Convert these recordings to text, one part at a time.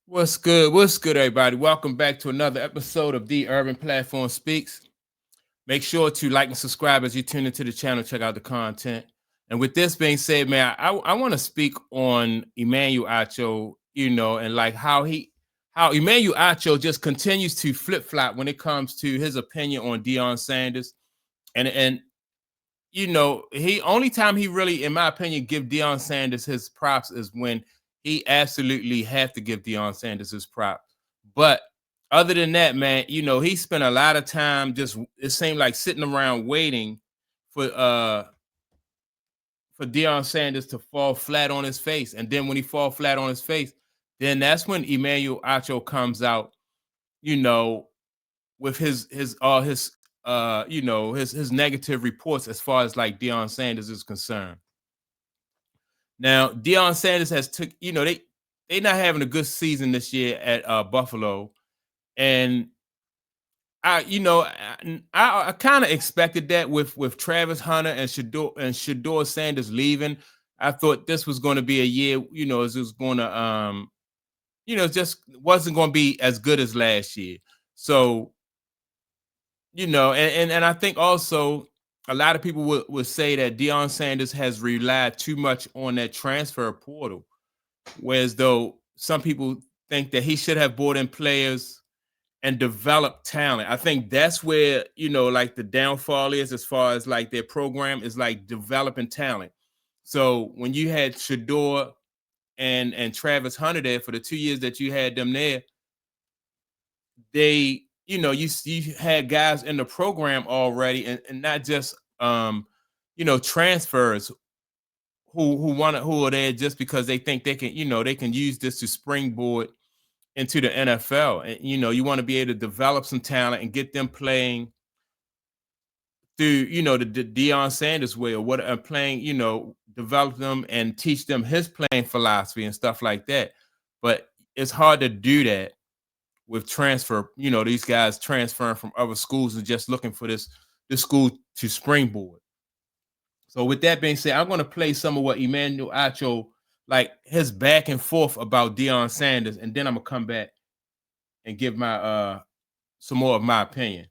What's good? What's good, everybody? Welcome back to another episode of The Urban Platform Speaks. Make sure to like and subscribe as you tune into the channel, check out the content. And with this being said, man, I want to speak on Emmanuel Acho, and like how Emmanuel Acho just continues to flip-flop when it comes to his opinion on Deion Sanders. And he only time he really, in my opinion, give Deion Sanders his props is when he absolutely have to give Deion Sanders his props. But other than that, man, he spent a lot of time just, it seemed like, sitting around waiting for Deion Sanders to fall flat on his face. And then when he fall flat on his face, then that's when Emmanuel Acho comes out, with his negative reports as far as like Deion Sanders is concerned. Now, Deion Sanders has took, they not having a good season this year at Buffalo, and I kind of expected that with Travis Hunter and Shedeur Sanders leaving. I thought this was going to be a year, it was going to, just wasn't going to be as good as last year. So, and I think also a lot of people would say that Deion Sanders has relied too much on that transfer portal, whereas though some people think that he should have brought in players and developed talent. I think that's where, like the downfall is as far as like their program is like developing talent. So when you had Shedeur and Travis Hunter there for the 2 years that you had them there, they, you had guys in the program already and not just transfers who are there just because they think they can, they can use this to springboard into the NFL. And you want to be able to develop some talent and get them playing through, the Deion Sanders way or what playing, develop them and teach them his playing philosophy and stuff like that. But it's hard to do that with transfer, these guys transferring from other schools and just looking for this school to springboard. So with that being said, I'm going to play some of what Emmanuel Acho, like his back and forth about Deion Sanders, and then I'm going to come back and give my some more of my opinion.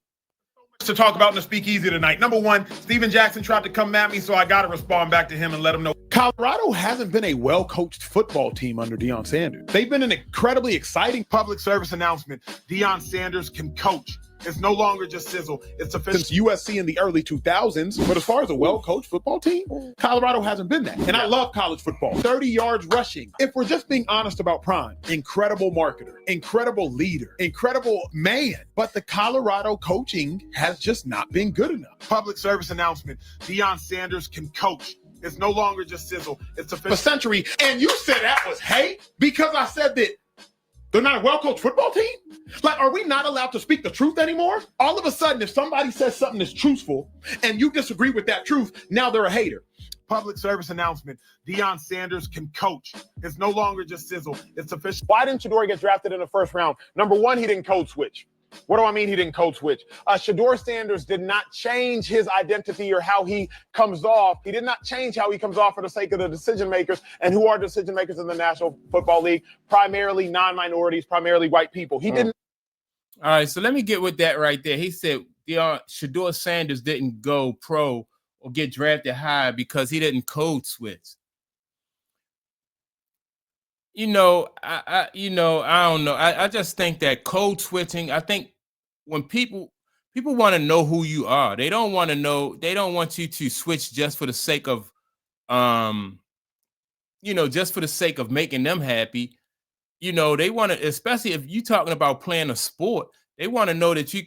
To talk about in the speakeasy tonight. Number one, Steven Jackson tried to come at me, so I got to respond back to him and let him know. Colorado hasn't been a well-coached football team under Deion Sanders. They've been an incredibly exciting public service announcement. Deion Sanders can coach. It's no longer just sizzle. It's official. Since USC in the early 2000s, but as far as a well-coached football team, Colorado hasn't been that. And I love college football. 30 yards rushing. If we're just being honest about Prime, incredible marketer, incredible leader, incredible man. But the Colorado coaching has just not been good enough. Public service announcement. Deion Sanders can coach. It's no longer just sizzle. It's official. A century. And you said that was hate because I said that they're not a well-coached football team? Like, are we not allowed to speak the truth anymore? All of a sudden, if somebody says something that's truthful and you disagree with that truth, now they're a hater. Public service announcement. Deion Sanders can coach. It's no longer just sizzle. It's official. Why didn't Shedeur get drafted in the first round? Number one, he didn't code switch. What do I mean he didn't code switch? Shedeur Sanders did not change his identity or how he comes off. He did not change how he comes off for the sake of the decision makers. And who are decision makers in the National Football League? Primarily non-minorities, primarily white people. He didn't. All right, so let me get with that right there. He said Shedeur Sanders didn't go pro or get drafted high because he didn't code switch. I don't know. I just think that code switching, I think when people want to know who you are, they don't want you to switch just for the sake of, just for the sake of making them happy. They want to, especially if you're talking about playing a sport, they want to know that you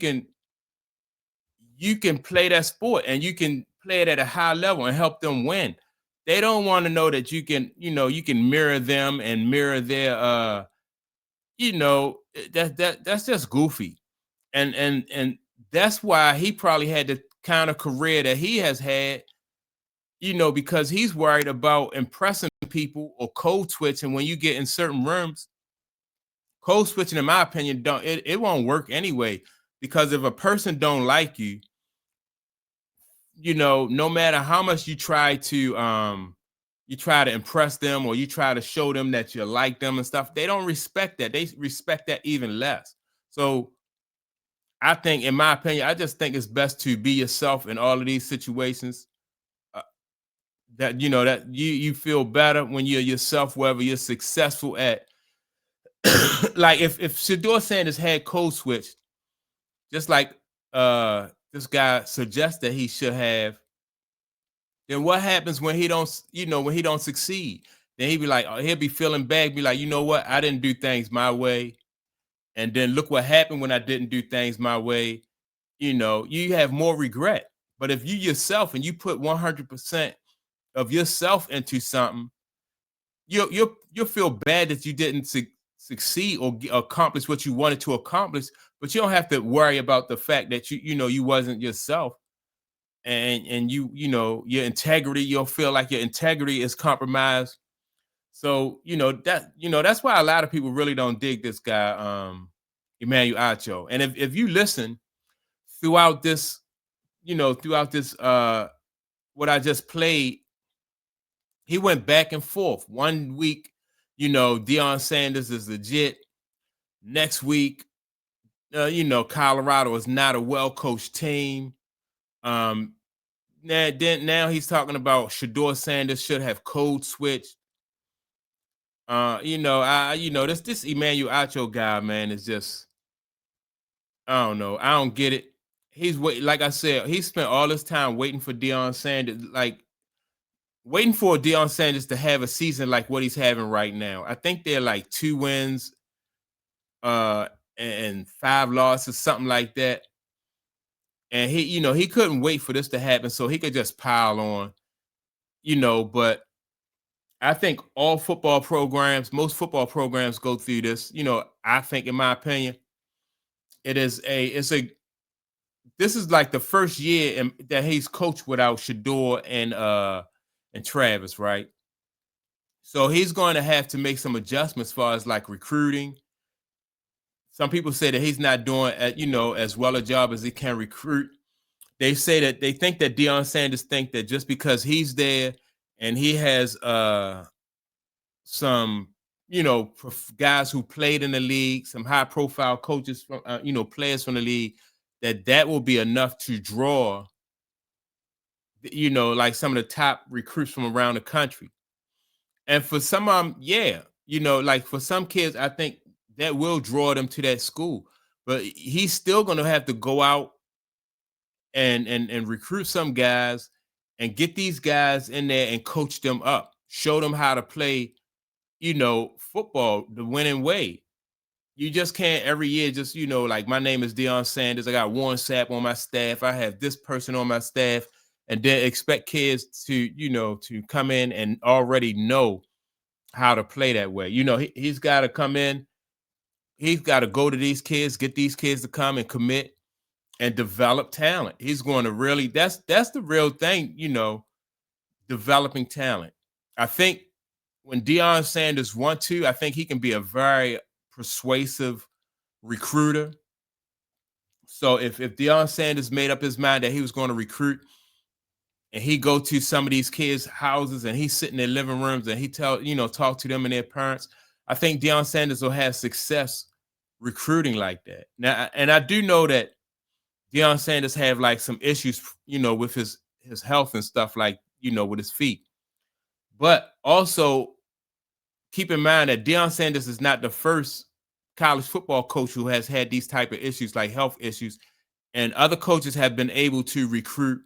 can play that sport and you can play it at a high level and help them win. They don't want to know that you can mirror them and mirror their, that's just goofy. And that's why he probably had the kind of career that he has had, because he's worried about impressing people or code switching. When you get in certain rooms, code switching, in my opinion, it won't work anyway, because if a person don't like you, no matter how much you try to, you try to impress them or you try to show them that you like them and stuff, they don't respect that. They respect that even less. So I think, in my opinion, I just think it's best to be yourself in all of these situations. Uh, that that you feel better when you're yourself, whether you're successful at. Like if Shedeur Sanders had code switched, just like this guy suggests that he should have, then what happens when he don't succeed? Then he'll be feeling bad, be like, you know what, I didn't do things my way. And then look what happened when I didn't do things my way. You have more regret. But if you yourself and you put 100% of yourself into something, you'll feel bad that you didn't succeed or accomplish what you wanted to accomplish, but you don't have to worry about the fact that you wasn't yourself, and your integrity. You'll feel like your integrity is compromised. So that's why a lot of people really don't dig this guy, Emmanuel Acho. And if you listen throughout this, what I just played, he went back and forth. One week, Deion Sanders is legit. Next week, Colorado is not a well-coached team. Now he's talking about Shedeur Sanders should have code switched. This Emmanuel Acho guy, man, is just, I don't know. I don't get it. Like I said, he spent all this time waiting for Deion Sanders, waiting for Deion Sanders to have a season like what he's having right now. I think they're like 2 wins, and 5 losses, something like that. And he couldn't wait for this to happen so he could just pile on, but I think most football programs go through this. I think, in my opinion, this is like the first year that he's coached without Shedeur and Travis, right? So he's going to have to make some adjustments as far as like recruiting. Some people say that he's not doing as well a job as he can recruit. They say that they think that Deion Sanders think that just because he's there and he has some guys who played in the league, some high profile coaches from players from the league, that will be enough to draw like some of the top recruits from around the country. And for some of them, yeah, like for some kids, I think that will draw them to that school. But he's still going to have to go out and recruit some guys and get these guys in there and coach them up, show them how to play, football the winning way. You just can't every year just, like, my name is Deion Sanders. I got Warren Sapp on my staff. I have this person on my staff, and then expect kids to, to come in and already know how to play that way. He's got to come in. He's got to go to these kids, get these kids to come and commit and develop talent. He's going to really, that's the real thing, developing talent. I think when Deion Sanders wants to, I think he can be a very persuasive recruiter. So if Deion Sanders made up his mind that he was going to recruit, and he go to some of these kids' houses and he's sitting in their living rooms and he talk to them and their parents, I think Deion Sanders will have success recruiting like that. Now, and I do know that Deion Sanders have like some issues, with his health and stuff, like, with his feet. But also keep in mind that Deion Sanders is not the first college football coach who has had these type of issues, like health issues, and other coaches have been able to recruit,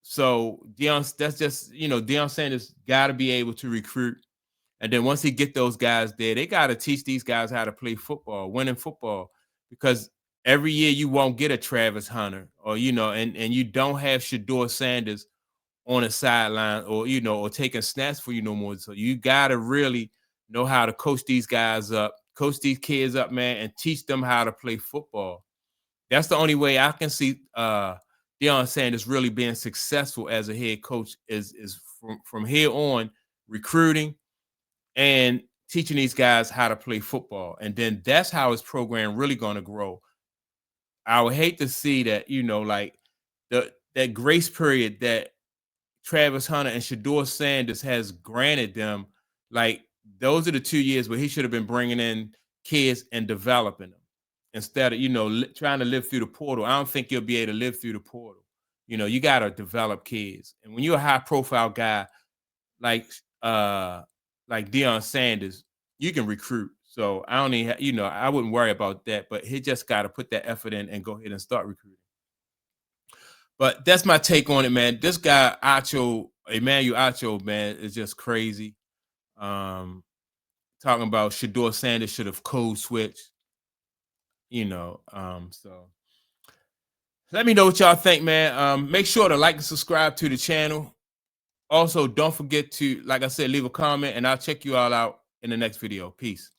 so Deion Sanders got to be able to recruit. And then once he get those guys there, they got to teach these guys how to play football, winning football, because every year you won't get a Travis Hunter or, and you don't have Shedeur Sanders on a sideline or taking snaps for you no more. So you got to really know how to coach these guys up, coach these kids up, man, and teach them how to play football. That's the only way I can see Deion Sanders really being successful as a head coach is from here on, recruiting and teaching these guys how to play football. And then that's how his program really going to grow. I would hate to see that, like that grace period that Travis Hunter and Shedeur Sanders has granted them, like, those are the 2 years where he should have been bringing in kids and developing them instead of, trying to live through the portal. I don't think you'll be able to live through the portal. You got to develop kids. And when you're a high profile guy like Deion Sanders, you can recruit. So I don't even, I wouldn't worry about that, but he just got to put that effort in and go ahead and start recruiting. But that's my take on it, man. This guy, Emmanuel Acho, man, is just crazy. Talking about Shedeur Sanders should have code switched, so let me know what y'all think, man. Make sure to like and subscribe to the channel. Also, don't forget to, like I said, leave a comment, and I'll check you all out in the next video. Peace.